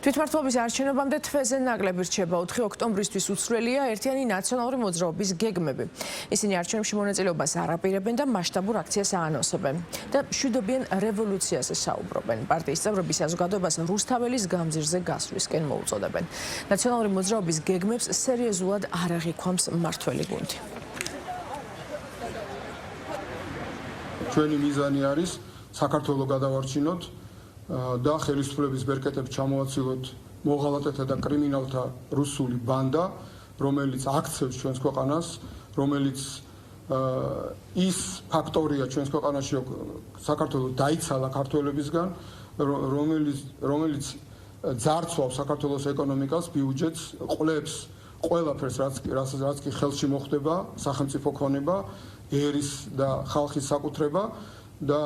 თვითმმართველობის არჩევნებამდე თვეზე ნაკლები რჩება 4 ოქტომბრისთვის უცვლელია ერთიანი ნაციონალური მოძრაობის გეგმები. ისინი არჩევნებში მონაწილეობას არ აპირებენ და მასშტაბურ აქციას აანონსებენ და მშვიდობიან რევოლუციაზე საუბრობენ. პარტიის წევრები საზოგადოებას რუსთაველის გამზირზე გასვლისკენ მოუწოდებენ. ნაციონალური მოძრაობის გეგმებს სერიოზულად არ აღიქვამს მმართველი გუნდი. ჩვენი მიზანი არის საქართველოს გადავარჩინოთ და ხელისუფლების ბერკეტებს ჩამოაცილოთ მოღალატეთა და კრიმინალთა რუსული ბანდა, რომელიც აქცევს ჩვენს ქვეყანას, რომელიც ის ფაქტორია ჩვენს ქვეყანაში, საქართველოს დაიცალა ქართველებისგან, რომელიც ძარცვავს საქართველოს ეკონომიკას, ბიუჯეტს, ყლებს ყველაფერს, რაც კი ხელში მოხდება, სახელმწიფო ქონება, ერის და ხალხის საკუთრება და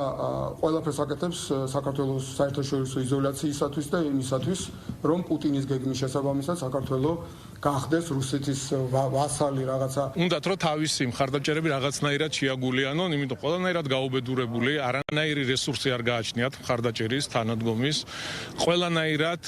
ყველაფერს აკეთებს საქართველოს საერთაშორისო იზოლაციისათვის და იმისათვის, რომ პუტინის გეგმის შესაბამისად საქართველო გახდეს რუსეთის ვასალი რაღაცა. უნდათ რომ თავისი მხარდაჭერები რაღაცნაირად შეაგულიანონ, იმიტომ ყველანაირად გაუბედურებული, არანაირი რესურსი არ გააჩნიათ მხარდაჭერის, თანადგომის, ყველანაირად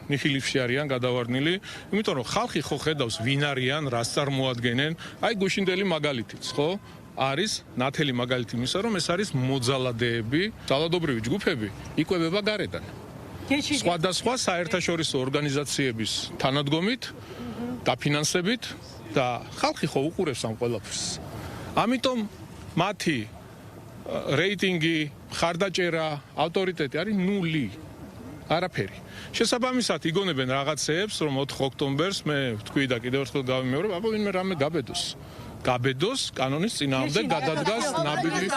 ნიხილივში არიან გადავარდნილი, იმიტომ რომ ხალხი ხო ხედავს ვინ არიან, რას წარმოადგენენ, აი გუშინდელი მაგალითიც, ხო? არის ნათელი მაგალითი იმისა, რომ ეს არის მოძალადეები, ძალადობრივი ჯგუფები იკვებება გარედან. სხვადასხვა საერთაშორისო ორგანიზაციების თანადგომით, დაფინანსებით და ხალხი ხო უყურებს ამ ყველაფერს. ამიტომ მათი რეიტინგი, მხარდაჭერა, ავტორიტეტი არის ნული. არაფერი. შესაბამისად იგონებენ რაღაცეებს, რომ 4 ოქტომბერს მე ვთქვი და კიდევ ერთხელ გავიმეორებ, აბა ვინმე რამე გაბედოს. გაბედოს კანონის წინააღმდეგ გადადგას ნაბიჯი